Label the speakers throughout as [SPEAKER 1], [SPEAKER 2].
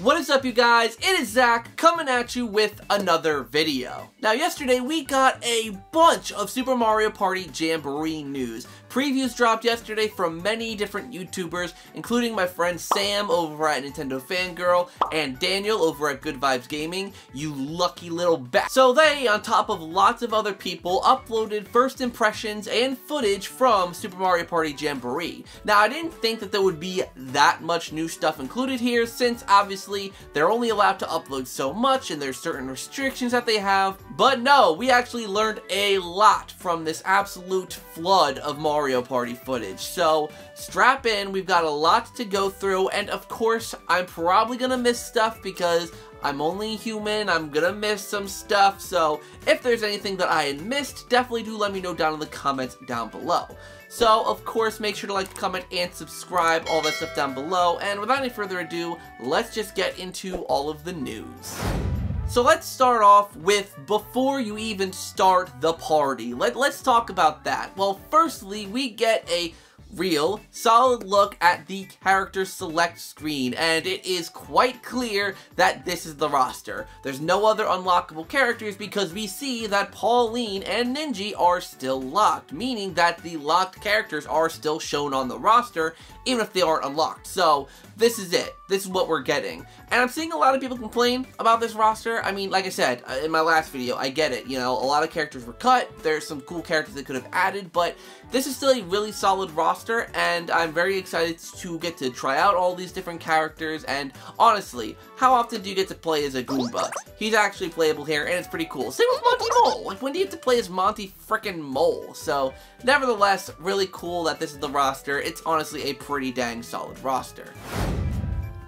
[SPEAKER 1] What is up, you guys? It is Zach coming at you with another video. Now, yesterday we got a bunch of Super Mario Party Jamboree news. Previews dropped yesterday from many different YouTubers, including my friend Sam over at Nintendo Fangirl and Daniel over at Good Vibes Gaming, you lucky little bat. So they, on top of lots of other people, uploaded first impressions and footage from Super Mario Party Jamboree. Now, I didn't think that there would be that much new stuff included here, since obviously they're only allowed to upload so much and there's certain restrictions that they have. But no, we actually learned a lot from this absolute flood of Mario Party footage. So strap in, we've got a lot to go through, and of course I'm probably gonna miss stuff because I'm only human, I'm gonna miss some stuff, so if there's anything that I had missed, definitely do let me know down in the comments down below. So, of course, make sure to like, comment, and subscribe, all that stuff down below, and without any further ado, let's just get into all of the news. So let's start off with before you even start the party. Let's talk about that. Well, firstly, we get a real, solid look at the character select screen, and it is quite clear that this is the roster. There's no other unlockable characters because we see that Pauline and Ninji are still locked, meaning that the locked characters are still shown on the roster, even if they aren't unlocked. So this is it. This is what we're getting. And I'm seeing a lot of people complain about this roster. I mean, like I said in my last video, I get it. You know, a lot of characters were cut. There's some cool characters they could have added, but this is still a really solid roster, and I'm very excited to get to try out all these different characters. And honestly, how often do you get to play as a Goomba? He's actually playable here, and it's pretty cool. Same with Monty Mole. Like, when do you get to play as Monty frickin' Mole? So, nevertheless, really cool that this is the roster. It's honestly a pretty dang solid roster.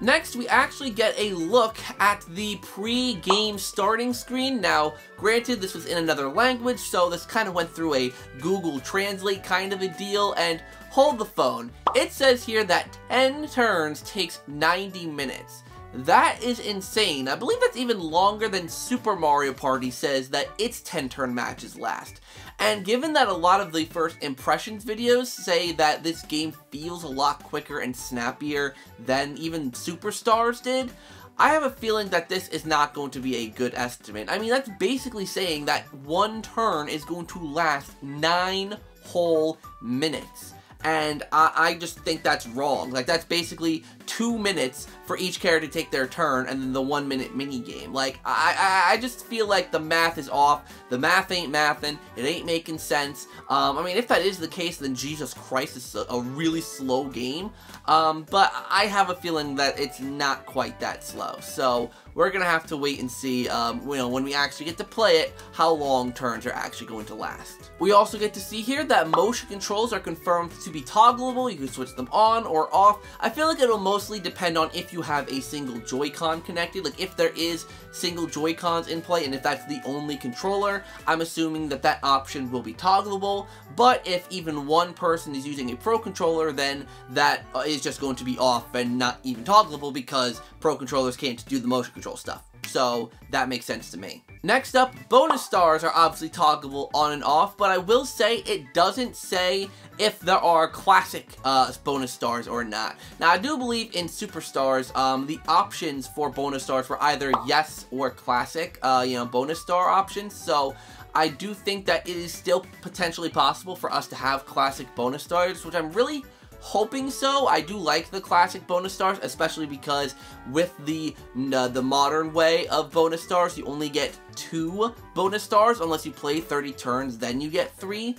[SPEAKER 1] Next, we actually get a look at the pre-game starting screen. Now, granted, this was in another language, so this kind of went through a Google Translate kind of a deal, and hold the phone. It says here that 10 turns takes 90 minutes. That is insane. I believe that's even longer than Super Mario Party says that its 10-turn matches last. And given that a lot of the first impressions videos say that this game feels a lot quicker and snappier than even Superstars did, I have a feeling that this is not going to be a good estimate. I mean, that's basically saying that one turn is going to last 9 whole minutes. And I just think that's wrong. Like, that's basically 2 minutes for each character to take their turn, and then the 1 minute mini game. Like, I just feel like the math is off. The math ain't mathin'. It ain't making sense. I mean, if that is the case, then Jesus Christ, it's a really slow game. But I have a feeling that it's not quite that slow. So we're gonna have to wait and see, you know, when we actually get to play it, how long turns are actually going to last. We also get to see here that motion controls are confirmed to be toggleable. You can switch them on or off. I feel like it'll mostly depend on if you have a single Joy-Con connected. Like, if there is single Joy-Cons in play, and if that's the only controller, I'm assuming that that option will be toggleable. But if even one person is using a Pro Controller, then that is just going to be off and not even toggleable because Pro Controllers can't do the motion control stuff. So that makes sense to me. Next up, bonus stars are obviously toggleable on and off, but I will say it doesn't say if there are classic bonus stars or not. Now, I do believe in Superstars, the options for bonus stars were either yes or classic, you know, bonus star options. So I do think that it is still potentially possible for us to have classic bonus stars, which I'm really hoping so. I do like the classic bonus stars, especially because with the modern way of bonus stars, you only get 2 bonus stars unless you play 30 turns, then you get 3.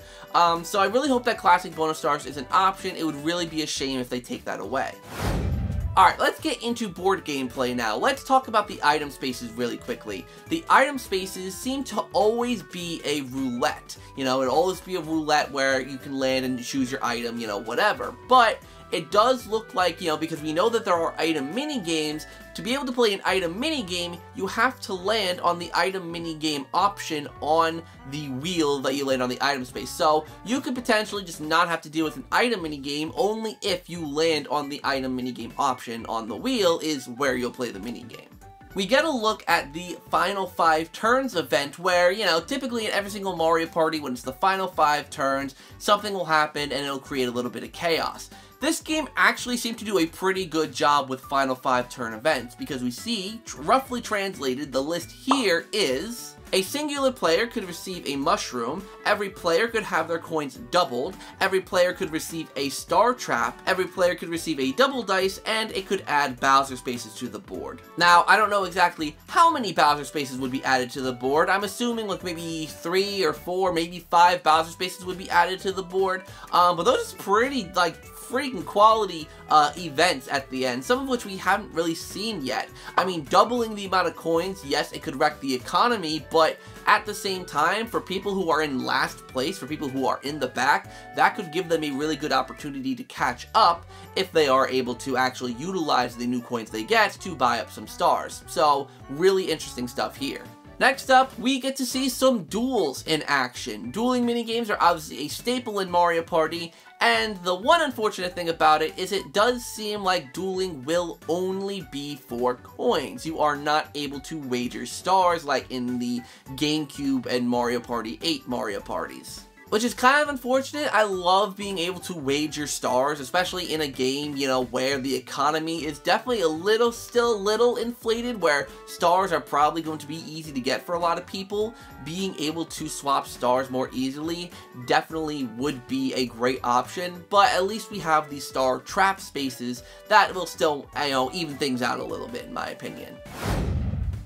[SPEAKER 1] So I really hope that classic bonus stars is an option. It would really be a shame if they take that away. Alright, let's get into board gameplay now. Let's talk about the item spaces really quickly. The item spaces seem to always be a roulette. You know, it'll always be a roulette where you can land and choose your item, you know, whatever. But it does look like, you know, because we know that there are item mini games, to be able to play an item mini game, you have to land on the item mini game option on the wheel that you land on the item space. So you could potentially just not have to deal with an item mini game, only if you land on the item mini game option on the wheel is where you'll play the mini game. We get a look at the Final 5 Turns event where, you know, typically in every single Mario Party, when it's the final 5 turns, something will happen and it'll create a little bit of chaos. This game actually seemed to do a pretty good job with Final 5 turn events, because we see, roughly translated, the list here is: a singular player could receive a mushroom, every player could have their coins doubled, every player could receive a star trap, every player could receive a double dice, and it could add Bowser spaces to the board. Now, I don't know exactly how many Bowser spaces would be added to the board. I'm assuming like maybe 3 or 4, maybe 5 Bowser spaces would be added to the board, but those are pretty, like, freaking quality events at the end, some of which we haven't really seen yet. I mean, doubling the amount of coins, yes, it could wreck the economy, but at the same time, for people who are in last place, for people who are in the back, that could give them a really good opportunity to catch up if they are able to actually utilize the new coins they get to buy up some stars. So, really interesting stuff here. Next up, we get to see some duels in action. Dueling minigames are obviously a staple in Mario Party, and the one unfortunate thing about it is it does seem like dueling will only be for coins. You are not able to wager stars like in the GameCube and Mario Party 8 Mario Parties, which is kind of unfortunate. I love being able to wager stars, especially in a game, you know, where the economy is definitely still a little inflated, where stars are probably going to be easy to get for a lot of people. Being able to swap stars more easily definitely would be a great option, but at least we have these star trap spaces that will still, you know, even things out a little bit, in my opinion.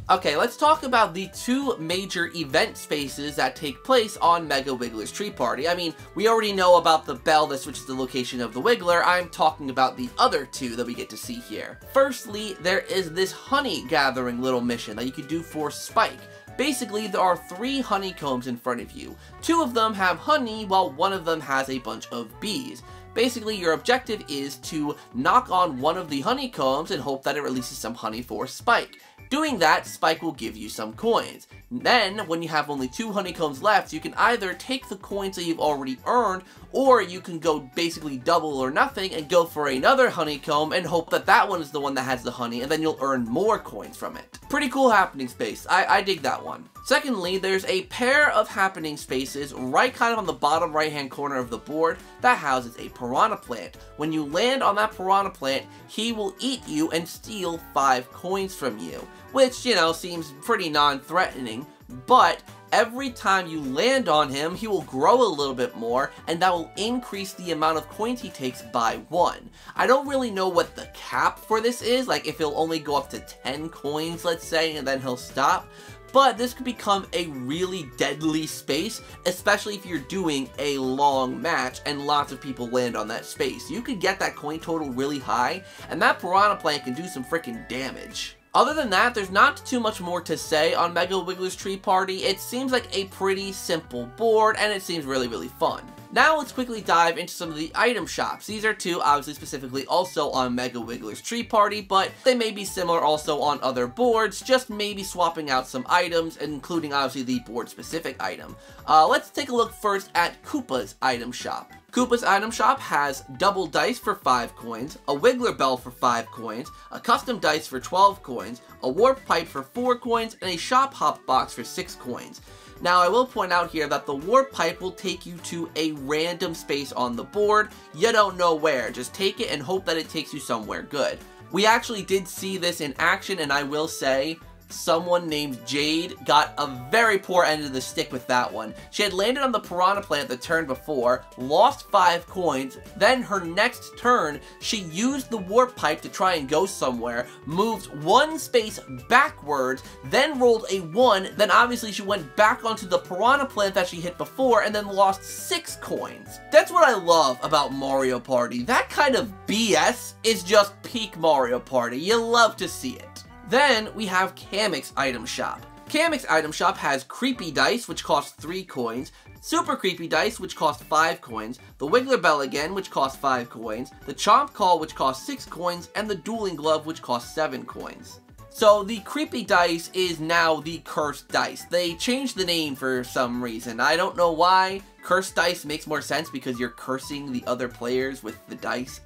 [SPEAKER 1] Okay, let's talk about the 2 major event spaces that take place on Mega Wiggler's Tree Party. I mean, we already know about the bell that switches the location of the Wiggler. I'm talking about the other 2 that we get to see here. Firstly, there is this honey gathering little mission that you could do for Spike. Basically, there are 3 honeycombs in front of you. 2 of them have honey, while 1 of them has a bunch of bees. Basically, your objective is to knock on one of the honeycombs and hope that it releases some honey for Spike. Doing that, Spike will give you some coins. Then, when you have only 2 honeycombs left, you can either take the coins that you've already earned, or you can go basically double or nothing and go for another honeycomb and hope that that one is the one that has the honey, and then you'll earn more coins from it. Pretty cool happening space. I dig that one. Secondly, there's a pair of happening spaces right kind of on the bottom right hand corner of the board that houses a piranha plant. When you land on that piranha plant, he will eat you and steal 5 coins from you, which, you know, seems pretty non-threatening, but every time you land on him, he will grow a little bit more, and that will increase the amount of coins he takes by 1. I don't really know what the cap for this is, like if he'll only go up to 10 coins, let's say, and then he'll stop. But this could become a really deadly space, especially if you're doing a long match and lots of people land on that space. You could get that coin total really high, and that piranha plant can do some freaking damage. Other than that, there's not too much more to say on Mega Wiggler's Tree Party. It seems like a pretty simple board, and it seems really, really fun. Now let's quickly dive into some of the item shops. These are 2 obviously specifically also on Mega Wiggler's Tree Party, but they may be similar also on other boards, just maybe swapping out some items, including obviously the board specific item. Let's take a look first at Koopa's item shop. Koopa's item shop has double dice for 5 coins, a Wiggler bell for 5 coins, a custom dice for 12 coins, a warp pipe for 4 coins, and a shop hop box for 6 coins. Now, I will point out here that the warp pipe will take you to a random space on the board. You don't know where. Just take it and hope that it takes you somewhere good. We actually did see this in action, and I will say, someone named Jade got a very poor end of the stick with that one. She had landed on the piranha plant the turn before, lost 5 coins, then her next turn, she used the warp pipe to try and go somewhere, moved 1 space backwards, then rolled a 1, then obviously she went back onto the piranha plant that she hit before, and then lost 6 coins. That's what I love about Mario Party. That kind of BS is just peak Mario Party. You love to see it. Then we have Kamek's item shop. Kamek's item shop has Creepy Dice, which costs 3 coins, Super Creepy Dice, which costs 5 coins, the Wiggler Bell again, which costs 5 coins, the Chomp Call, which costs 6 coins, and the Dueling Glove, which costs 7 coins. So the Creepy Dice is now the Cursed Dice. They changed the name for some reason. I don't know why. Cursed Dice makes more sense because you're cursing the other players with the dice.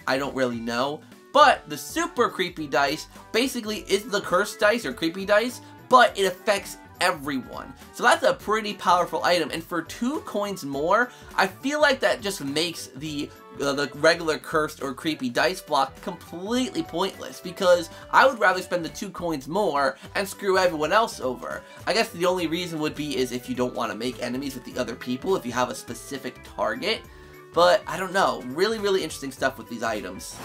[SPEAKER 1] I don't really know. But the Super Creepy Dice basically is the Cursed Dice or Creepy Dice, but it affects everyone. So that's a pretty powerful item, and for 2 coins more, I feel like that just makes the regular cursed or creepy dice block completely pointless, because I would rather spend the 2 coins more and screw everyone else over. I guess the only reason would be is if you don't want to make enemies with the other people, if you have a specific target, but I don't know. Really, really interesting stuff with these items.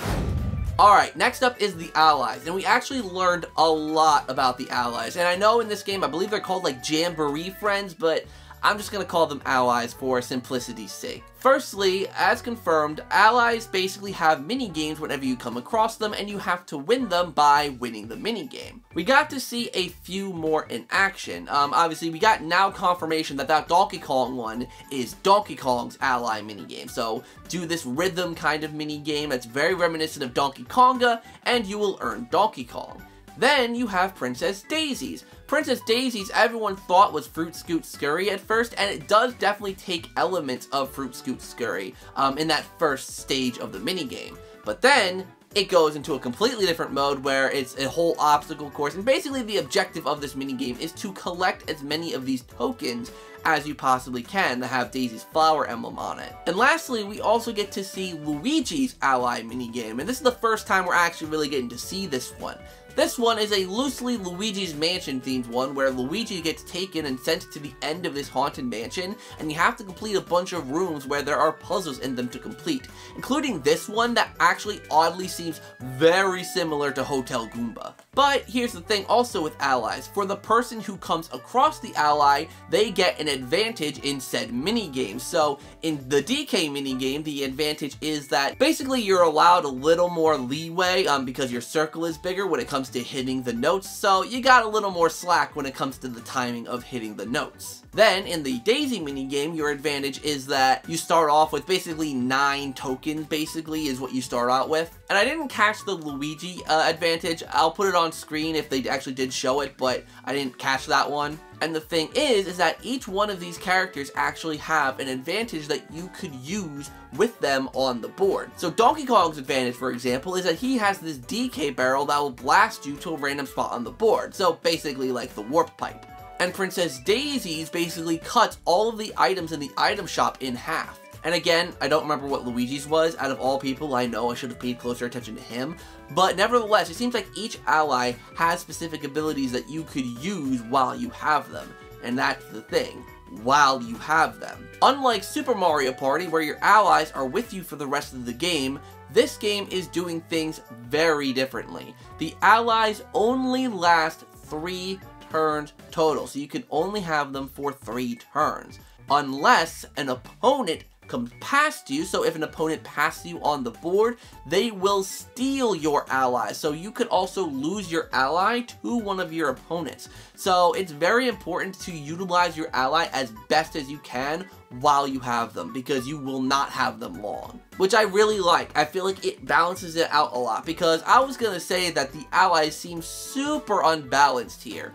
[SPEAKER 1] Alright, next up is the allies, and we actually learned a lot about the allies, and I know in this game, I believe they're called like Jamboree friends, but I'm just going to call them allies for simplicity's sake. Firstly, as confirmed, allies basically have mini-games whenever you come across them, and you have to win them by winning the mini-game. We got to see a few more in action. Obviously, we got now confirmation that that Donkey Kong one is Donkey Kong's ally mini-game. So, do this rhythm kind of mini-game that's very reminiscent of Donkey Konga, and you will earn Donkey Kong. Then you have Princess Daisy's. Princess Daisy's everyone thought was Fruit Scoot Scurry at first, and it does definitely take elements of Fruit Scoot Scurry in that first stage of the minigame. But then it goes into a completely different mode where it's a whole obstacle course, and basically the objective of this minigame is to collect as many of these tokens as you possibly can that have Daisy's flower emblem on it. And lastly, we also get to see Luigi's ally minigame, and this is the first time we're actually really getting to see this one. This one is a loosely Luigi's Mansion themed one where Luigi gets taken and sent to the end of this haunted mansion, and you have to complete a bunch of rooms where there are puzzles in them to complete, including this one that actually oddly seems very similar to Hotel Goomba. But here's the thing also with allies. For the person who comes across the ally, they get an advantage in said minigame. So in the DK minigame, the advantage is that basically you're allowed a little more leeway because your circle is bigger when it comes to hitting the notes, so you got a little more slack when it comes to the timing of hitting the notes. Then, in the Daisy minigame, your advantage is that you start off with basically 9 tokens, basically, is what you start out with. And I didn't catch the Luigi advantage. I'll put it on screen if they actually did show it, but I didn't catch that one. And the thing is that each one of these characters actually have an advantage that you could use with them on the board. So Donkey Kong's advantage, for example, is that he has this DK barrel that will blast you to a random spot on the board. So basically like the warp pipe. And Princess Daisy's basically cuts all of the items in the item shop in half. And again, I don't remember what Luigi's was. Out of all people, I know I should have paid closer attention to him. But nevertheless, it seems like each ally has specific abilities that you could use while you have them. And that's the thing, while you have them. Unlike Super Mario Party, where your allies are with you for the rest of the game, this game is doing things very differently. The allies only last 3 turns total, so you can only have them for 3 turns. Unless an opponent comes past you, so if an opponent passes you on the board, they will steal your ally, so you could also lose your ally to one of your opponents. So it's very important to utilize your ally as best as you can while you have them, because you will not have them long. Which I really like. I feel like it balances it out a lot, because I was gonna say that the allies seem super unbalanced here.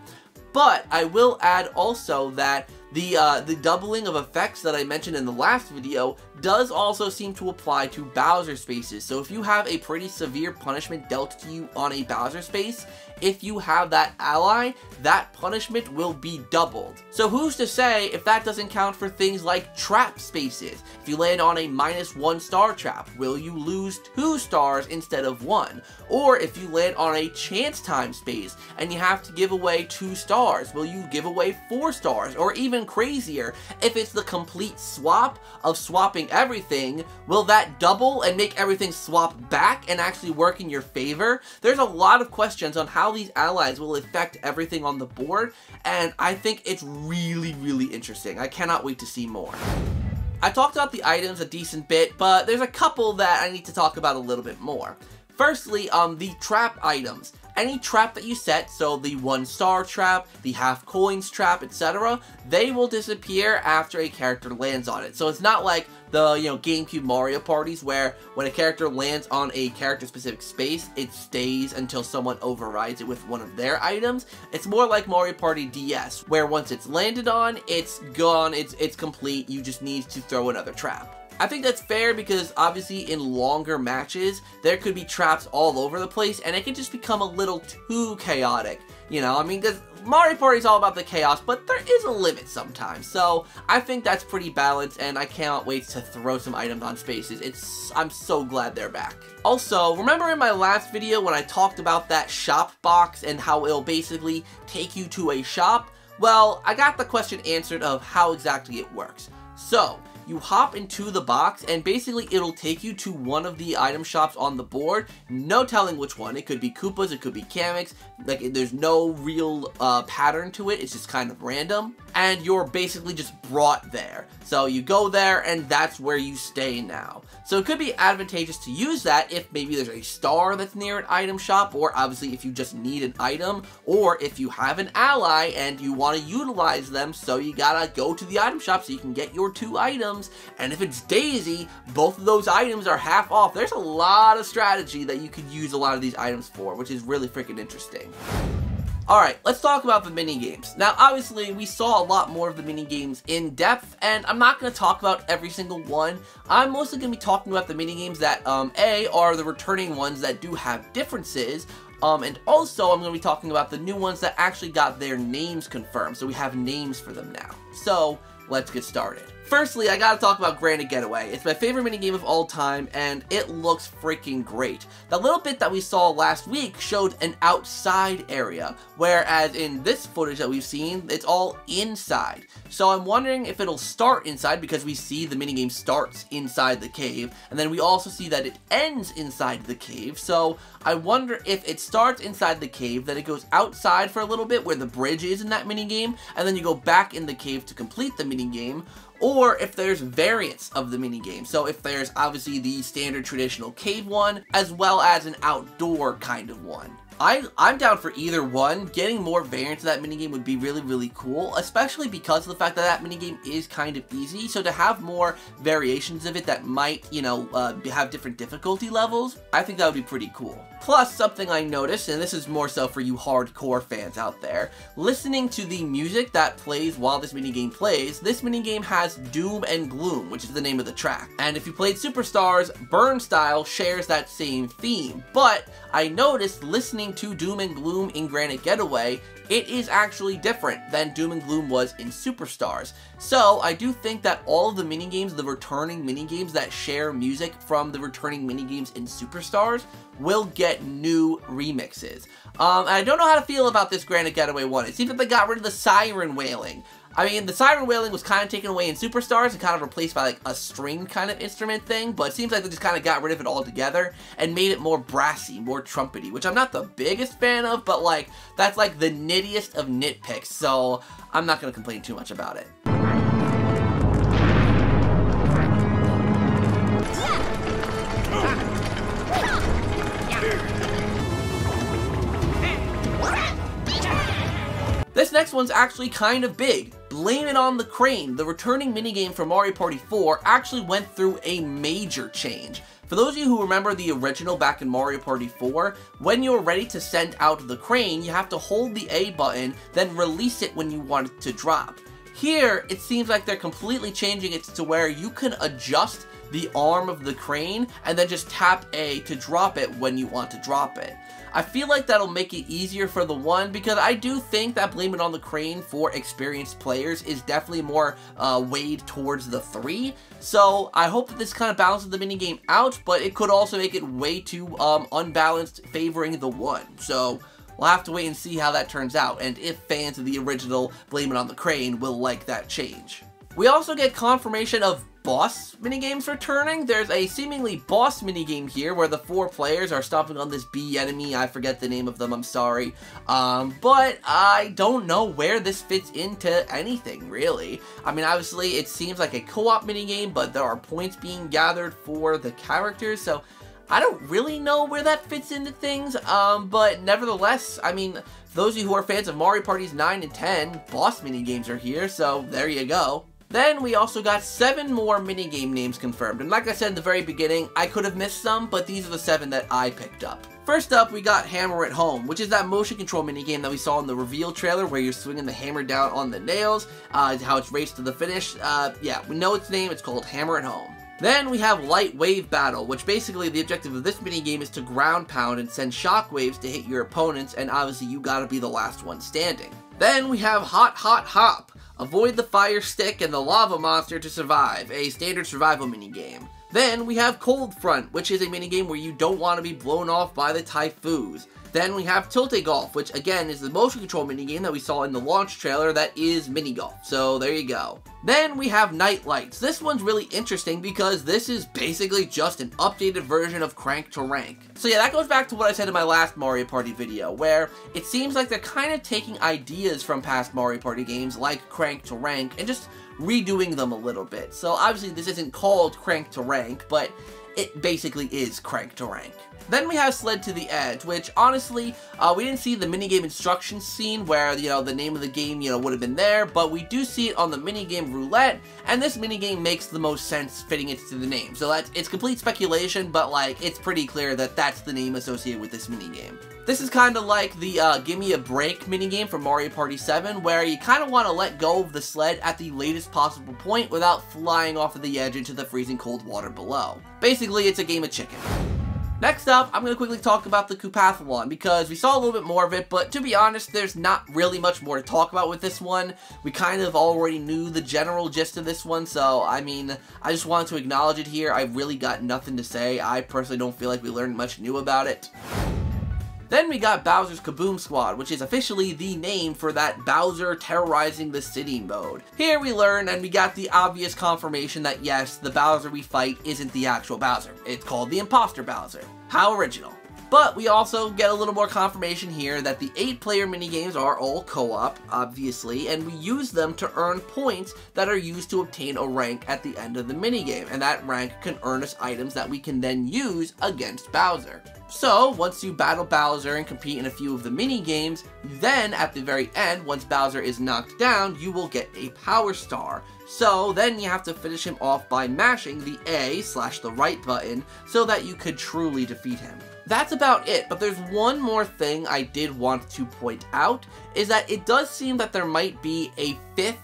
[SPEAKER 1] But I will add also that the doubling of effects that I mentioned in the last video does also seem to apply to Bowser spaces. So if you have a pretty severe punishment dealt to you on a Bowser space, if you have that ally, that punishment will be doubled. So who's to say if that doesn't count for things like trap spaces? If you land on a -1 star trap, will you lose 2 stars instead of 1? Or if you land on a chance time space and you have to give away 2 stars, will you give away 4 stars? Or even crazier, if it's the complete swap of swapping everything, will that double and make everything swap back and actually work in your favor? There's a lot of questions on how these allies will affect everything on the board, and I think it's really, really interesting. I cannot wait to see more. I talked about the items a decent bit, but there's a couple that I need to talk about a little bit more. Firstly, the trap items. Any trap that you set, so the 1-star trap, the half coins trap, etc., they will disappear after a character lands on it. So it's not like the, GameCube Mario parties where when a character lands on a character-specific space, it stays until someone overrides it with one of their items. It's more like Mario Party DS, where once it's landed on, it's gone, it's complete, you just need to throw another trap. I think that's fair because obviously in longer matches, there could be traps all over the place and it can just become a little too chaotic. You know, I mean, because Mario Party is all about the chaos, but there is a limit sometimes. So I think that's pretty balanced, and I can't wait to throw some items on spaces. I'm so glad they're back. Also, remember in my last video when I talked about that shop box and how it'll basically take you to a shop? Well, I got the question answered of how exactly it works. So, you hop into the box and basically it'll take you to one of the item shops on the board. No telling which one. It could be Koopas, it could be Kameks. Like, there's no real pattern to it. It's just kind of random. And you're basically just brought there. So you go there and that's where you stay now. So it could be advantageous to use that if maybe there's a star that's near an item shop, or obviously if you just need an item, or if you have an ally and you want to utilize them, so you gotta go to the item shop so you can get your 2 items. And if it's Daisy, both of those items are half off. There's a lot of strategy that you could use a lot of these items for, which is really freaking interesting. Alright, let's talk about the mini-games. Now, obviously, we saw a lot more of the mini-games in depth, and I'm not going to talk about every single one. I'm mostly going to be talking about the mini-games that, A, are the returning ones that do have differences, and also I'm going to be talking about the new ones that actually got their names confirmed, so we have names for them now. So, let's get started. Firstly, I gotta talk about Granite Getaway. It's my favorite minigame of all time, and it looks freaking great. The little bit that we saw last week showed an outside area, whereas in this footage that we've seen, it's all inside. So I'm wondering if it'll start inside, because we see the minigame starts inside the cave, and then we also see that it ends inside the cave. So I wonder if it starts inside the cave, then it goes outside for a little bit where the bridge is in that minigame, and then you go back in the cave to complete the minigame. Or if there's variants of the minigame. So if there's obviously the standard traditional cave one, as well as an outdoor kind of one. I'm down for either one. Getting more variants of that minigame would be really, really cool, especially because of the fact that that minigame is kind of easy. So to have more variations of it that might, you know, have different difficulty levels, I think that would be pretty cool. Plus, something I noticed, and this is more so for you hardcore fans out there, listening to the music that plays while this minigame plays, this minigame has Doom and Gloom, which is the name of the track. And if you played Superstars, Burn Style shares that same theme. But I noticed listening to Doom and Gloom in Granite Getaway, it is actually different than Doom and Gloom was in Superstars. So I do think that all of the minigames, the returning minigames that share music from the returning minigames in Superstars, will get new remixes. And I don't know how to feel about this Granite Getaway one. It seems like they got rid of the siren wailing. I mean, the siren wailing was kind of taken away in Superstars and kind of replaced by like a string kind of instrument thing, but it seems like they just kind of got rid of it altogether and made it more brassy, more trumpety, which I'm not the biggest fan of, but like, that's like the nittiest of nitpicks, so I'm not going to complain too much about it. This next one's actually kind of big. Blame It on the Crane, the returning minigame from Mario Party 4, actually went through a major change. For those of you who remember the original back in Mario Party 4, when you're ready to send out the crane, you have to hold the A button, then release it when you want it to drop. Here, it seems like they're completely changing it to where you can adjust the arm of the crane and then just tap A to drop it when you want to drop it. I feel like that'll make it easier for the one, because I do think that Blame It on the Crane for experienced players is definitely more weighed towards the 3. So I hope that this kind of balances the minigame out, but it could also make it way too unbalanced, favoring the 1. So we'll have to wait and see how that turns out, and if fans of the original Blame It on the Crane will like that change. We also get confirmation of boss minigames returning. There's a seemingly boss minigame here where the 4 players are stomping on this bee enemy. I forget the name of them, I'm sorry. But I don't know where this fits into anything, really. I mean, obviously, it seems like a co-op minigame, but there are points being gathered for the characters, so I don't really know where that fits into things, but nevertheless, I mean, those of you who are fans of Mario Parties 9 and 10, boss minigames are here, so there you go. Then we also got 7 more minigame names confirmed, and like I said in the very beginning, I could have missed some, but these are the 7 that I picked up. First up, we got Hammer It Home, which is that motion control minigame that we saw in the reveal trailer where you're swinging the hammer down on the nails, how it's raced to the finish. Yeah, we know its name, it's called Hammer It Home. Then we have Light Wave Battle, which basically the objective of this minigame is to ground pound and send shockwaves to hit your opponents, and obviously you gotta be the last one standing. Then we have Hot Hot Hop. Avoid the fire stick and the lava monster to survive, a standard survival minigame. Then we have Cold Front, which is a minigame where you don't want to be blown off by the typhoons. Then we have Tilt-A-Golf, which again is the motion control minigame that we saw in the launch trailer that is mini golf. So there you go. Then we have Night Lights. This one's really interesting because this is basically just an updated version of Crank to Rank. So yeah, that goes back to what I said in my last Mario Party video, where it seems like they're kind of taking ideas from past Mario Party games like Crank to Rank and just redoing them a little bit. So obviously this isn't called Crank to Rank, but it basically is Crank to Rank. Then we have Sled to the Edge, which honestly, we didn't see the minigame instructions scene where, the name of the game, would have been there, but we do see it on the minigame roulette, and this minigame makes the most sense fitting it to the name. So it's complete speculation, but it's pretty clear that that's the name associated with this minigame. This is kind of like the Gimme a Break minigame from Mario Party 7, where you kind of want to let go of the sled at the latest possible point without flying off of the edge into the freezing cold water below. Basically, it's a game of chicken. Next up, I'm going to quickly talk about the Koopathlon, because we saw a little bit more of it, but to be honest, there's not really much more to talk about with this one. We kind of already knew the general gist of this one, so, I just wanted to acknowledge it here. I really got nothing to say. I personally don't feel like we learned much new about it. Then we got Bowser's Kaboom Squad, which is officially the name for that Bowser terrorizing the city mode. Here we learn and we got the obvious confirmation that yes, the Bowser we fight isn't the actual Bowser. It's called the Imposter Bowser. How original. But we also get a little more confirmation here that the 8-player minigames are all co-op, obviously, and we use them to earn points that are used to obtain a rank at the end of the minigame, and that rank can earn us items that we can then use against Bowser. So, once you battle Bowser and compete in a few of the minigames, then at the very end, once Bowser is knocked down, you will get a Power Star. So, then you have to finish him off by mashing the A/the right button so that you could truly defeat him. That's about it, but there's one more thing I did want to point out, is that it does seem that there might be a 5th,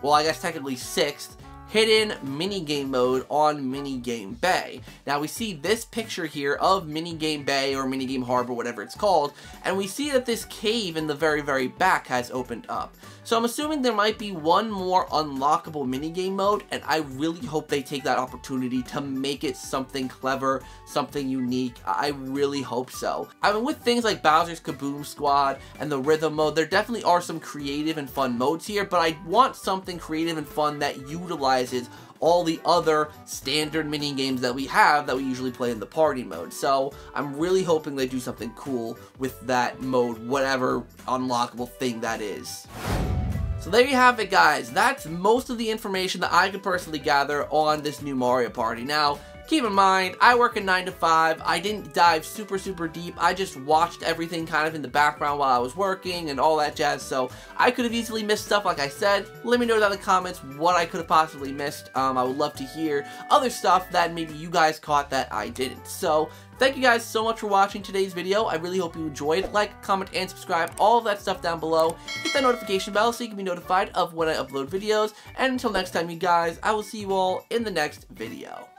[SPEAKER 1] well I guess technically 6th, hidden minigame mode on Minigame Bay. Now we see this picture here of Minigame Bay or Minigame Harbor, whatever it's called, and we see that this cave in the very, very back has opened up. So I'm assuming there might be one more unlockable minigame mode, and I really hope they take that opportunity to make it something clever, something unique. I really hope so. I mean, with things like Bowser's Kaboom Squad and the Rhythm mode, there definitely are some creative and fun modes here, but I want something creative and fun that utilizes all the other standard mini games that we have that we usually play in the party mode. So I'm really hoping they do something cool with that mode, whatever unlockable thing that is. So there you have it, guys. That's most of the information that I could personally gather on this new Mario Party. Now, keep in mind, I work a 9 to 5. I didn't dive super deep. I just watched everything kind of in the background while I was working and all that jazz. So I could have easily missed stuff, like I said. Let me know down in the comments what I could have possibly missed. I would love to hear other stuff that maybe you guys caught that I didn't. So thank you guys so much for watching today's video. I really hope you enjoyed. Like, comment, and subscribe. All of that stuff down below. Hit that notification bell so you can be notified of when I upload videos. And until next time, you guys, I will see you all in the next video.